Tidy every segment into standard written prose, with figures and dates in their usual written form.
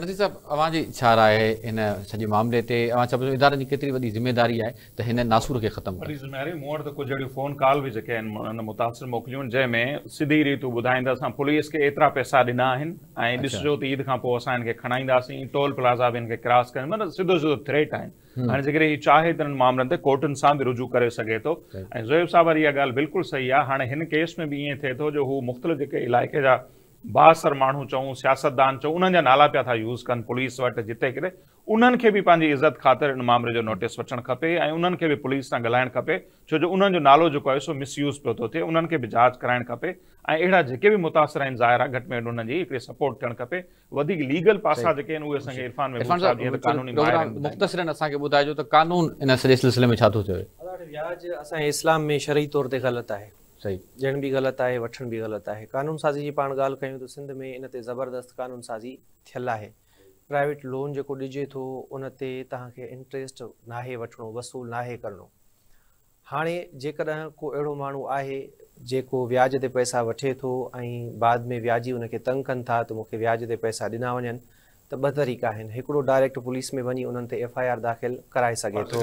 प्रतीक साहब, अवांजी छा राय है इन सॼे मामले ते? अवां छा इदारनि जी केतिरी वॾी ज़िम्मेदारी आहे त हिन नासूर खे ख़तमु वॾी ज़िम्मेदारी मूं वटि त कुझु अहिड़ियूं फ़ोन कॉल बि जेके आहिनि मुतासिर मोकिलियूं जंहिंमें सिधी रीति ॿुधाईंदा असां पुलिस खे एतिरा पैसा ॾिना आहिनि ऐं ॾिसजो त ईद खां पोइ असां हिन खे खणाईंदासीं, टोल प्लाज़ा बि हिन खे क्रॉस कनि, मतिलबु सिधो सिधो थ्रेट आहिनि। हाणे जेकॾहिं हीउ चाहे त हिन मामलनि ते कोर्टुनि सां बि रुजू करे सघे थो। ऐं ज़ोएब साहब वारी इहा ॻाल्हि बिल्कुलु सही आहे। हाणे हिन केस में बि ईअं थिए थो जो हू मुख़्तलिफ़ जेके इलाइक़े जा बासर माण्हू चऊं, सियासतदान चऊं, उन्हनि जा नाला पिया था यूज़ कनि पुलिस वटि जिते किथे। उन्हनि खे बि पंहिंजी इज़त ख़ातिर इन मामले जो नोटिस वठणु खपे ऐं उन्हनि खे बि पुलिस सां ॻाल्हाइणु खपे, छो जो उन्हनि जो नालो जेको आहे सो मिसयूज़ पियो थो थिए। उन्हनि खे बि जांच कराइणु खपे ऐं अहिड़ा जेके बि मुतासिर आहिनि ज़ाहिर घटि में घटि उन्हनि जी हिकिड़ी सपोर्ट थियणु खपे। वधीक लीगल पासा जेके आहिनि उहे असांखे इरफान में कानूनी मुख़्तसिरनि असांखे ॿुधाइजो त कानून इन सॼे सिलसिले में छा थो चवे? व्याज असांजे इस्लाम में शरई तौर ते ग़लति आहे, सही ॾियण बि ग़लति आहे, वठण बि ग़लति आहे। कानून साज़ी जी पाण ॻाल्हि कयूं त सिंध में इन ते ज़बरदस्त कानून साज़ी थियल आहे। प्राइवेट लोन जेको ॾिजे थो उन ते तव्हांखे इंट्रस्ट नाहे वठिणो, वसूल नाहे करिणो। हाणे जेकॾहिं को अहिड़ो माण्हू आहे जेको व्याज ते पैसा वठे थो ऐं बाद में व्याजी उनखे तंग कनि था त मूंखे व्याज ते पैसा ॾिना वञनि, त ॿ तरीक़ा आहिनि। हिकिड़ो डायरेक्ट पुलिस में वञी उन्हनि ते FIR दाख़िल कराए सघे थो,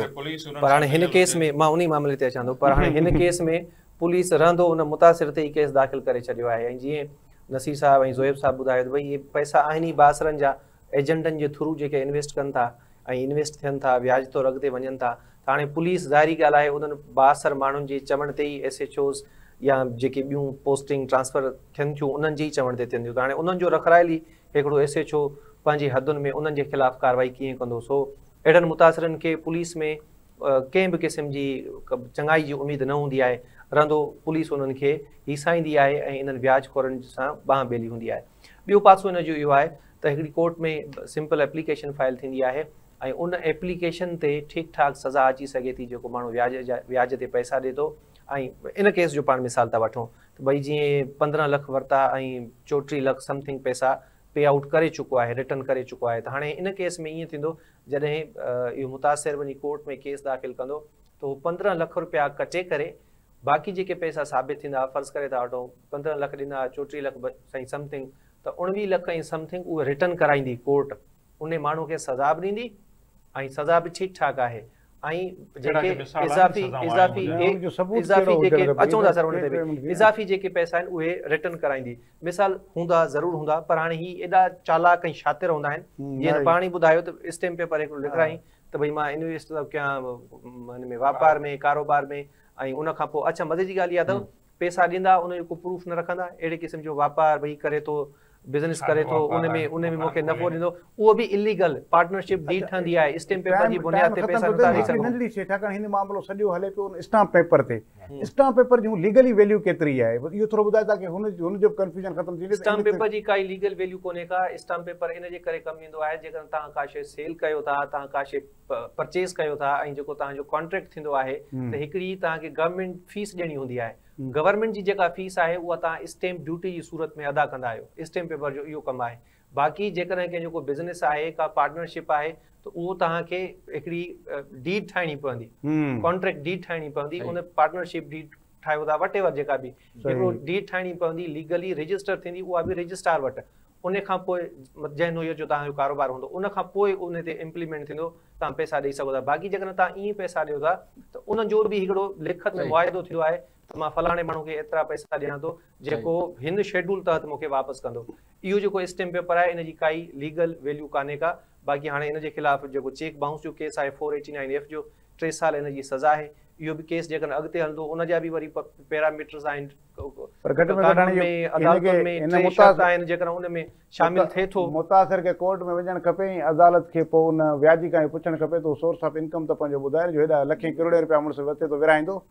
पर हाणे हिन केस में मां उन मामले ते अचां थो, पर हाणे हिन केस में पुलिस रहंदो उन मुतासिर ते ई केस दाख़िल करे छॾियो आहे। ऐं जीअं नसीर साहब ऐं ज़ोएब साहब ॿुधायो त भई इहे पैसा आहिनि ई बासरनि जा, एजेंटनि जे थ्रू जेके इन्वेस्ट कनि था ऐं इन्वेस्ट थियनि था, व्याज तौरु अॻिते वञनि था। त हाणे पुलिस ज़ाहिरी ॻाल्हि आहे उन्हनि बासर माण्हुनि जे चवण ते ई SHOs या जेके ॿियूं पोस्टिंग ट्रांसफर थियनि थियूं उन्हनि जे ई चवण ते थियनि थियूं। त हाणे उन्हनि जो रखराइल ई हिकिड़ो SHO पंहिंजी हदुनि में उन्हनि जे ख़िलाफ़ु कार्रवाई कीअं कंदो। सो अहिड़नि मुतासिरनि खे पुलिस में कंहिं बि क़िस्म जी चङाई जी उमेदु न हूंदी आहे, रहंदो पुलिस उन्हनि खे हिसाईंदी आहे ऐं इन्हनि व्याज खोरनि सां बांह ॿेली हूंदी आहे। ॿियो पासो हिन जो इहो आहे त हिकिड़ी कोर्ट में सिंपल एप्लीकेशन फाइल थींदी आहे ऐं उन एप्लीकेशन ते ठीकु ठाक सज़ा अची सघे थी जेको माण्हू व्याज ते पैसा ॾिए थो। ऐं इन केस जो पाण मिसाल था वठूं त भई जीअं 15 लख वरिता ऐं 34 लख समथिंग पैसा पे आउट करे चुको आहे, रिटर्न करे चुको आहे। त हाणे इन केस में ईअं थींदो जॾहिं इहो मुतासिर वञी कोर्ट में केस दाख़िल कंदो त उहो 15 लख रुपया कटे करे बाक़ी जेके पैसा साबित थींदा, फ़र्ज़ु करे था वठूं 15 लख ॾिना, 34 लख साईं समथिंग, त 19 लख ऐं समथिंग उहे रिटर्न कराईंदी कोर्ट। उन माण्हू खे सज़ा बि ॾींदी ऐं सज़ा बि ठीकु ठाक आहे। ऐं जेके इज़ाफ़ी जेके पैसा आहिनि उहे रिटर्न कराईंदी। मिसाल हूंदा ज़रूरु हूंदा, पर हाणे ही एॾा चालाक ऐं शातिर हूंदा आहिनि। जीअं पाण ई ॿुधायो त स्टैम्प पेपर हिकिड़ो लिखाई त भई मां इन्वेस्ट थो कयां हिन में वापार में, कारोबार में, ऐं उन खां पोइ अच्छा मज़े जी ॻाल्हि इहा अथव पैसा ॾींदा उनजो को प्रूफ न रखंदा। अहिड़े क़िस्म जो वापार भई करे थो, बिज़नेस करे थो, उन में मूंखे नफ़ो ॾींदो, उहो बि इलीगल पार्टनरशिप डीड ठहंदी आहे। स्टैम्प पेपर जी बुनियाद ते पैसा नथा ॾेई सघूं। नंढड़ी शइ छाकाणि हिन मामलो सॼो हले पियो स्टाम्प पेपर ते। स्टाम्प पेपर जूं लीगली वैल्यू केतिरी आहे इहो थोरो ॿुधाए ताकि हुनजो कंफ्यूजन ख़तम थी वञे। स्टाम्प पेपर जी काई लीगल वैल्यू कोन्हे का। स्टाम्प पेपर इन जे करे कमु ईंदो आहे जेकर तव्हां का शइ सेल कयो था, तव्हां का शइ परचेस कयो था ऐं जेको तव्हांजो कॉन्ट्रैक्ट थींदो आहे त हिकिड़ी तव्हांखे गवर्नमेंट फीस ॾियणी हूंदी आहे। गवर्नमेंट जी जेका फीस आहे उहा तव्हां स्टैम्प ड्यूटी जी सूरत में अदा कंदा आहियो। स्टैम्प पेपर जो इहो कमु आहे। बाक़ी जेकॾहिं कंहिंजो को बिज़नेस आहे, का पार्टनरशिप आहे, त उहो तव्हांखे हिकिड़ी डीड ठाहिणी पवंदी, कॉन्ट्रैक्ट डीड ठाहिणी पवंदी। उन पार्टनरशिप डीड ठाहियो था वट एवर जेका बि हिकिड़ो डीड ठाहिणी पवंदी, लीगली रजिस्टर थींदी, उहा बि रजिस्ट्रार वटि। उन खां पोइ जंहिं नोईअ जो तव्हांजो कारोबार हूंदो उन खां पोइ उन ते इम्प्लीमेंट थींदो, तव्हां पैसा ॾेई सघो था। बाक़ी जेकॾहिं तव्हां ईअं पैसा ॾियो था त उनजो बि हिकिड़ो लिखत में मुआइदो थियो आहे त मां फलाणे माण्हू खे एतिरा पैसा ॾियां थो जेको हिन शेड्यूल तहत मूंखे वापसि कंदो। इहो जेको स्टैम्प पेपर आहे इन जी काई लीगल वैल्यू कान्हे का। बाक़ी हाणे इन जे ख़िलाफ़ जेको चेक बाउंस जो केस आहे 489F जो 3 साल इन जी सज़ा आहे। इहो बि केस जेकॾहिं अॻिते हलंदो उन जा बि वरी पैरामीटर्स आहिनि, जेकॾहिं उन में शामिल थिए थो। मुतासिर खे कोर्ट में वञणु खपे ऐं अदालत खे पोइ उन व्याजी खां पुछणु खपे त सोर्स ऑफ इनकम त पंहिंजो ॿुधाइण जो हेॾा लखें करोड़ रुपया मुड़ुसु वरिते थो विराईंदो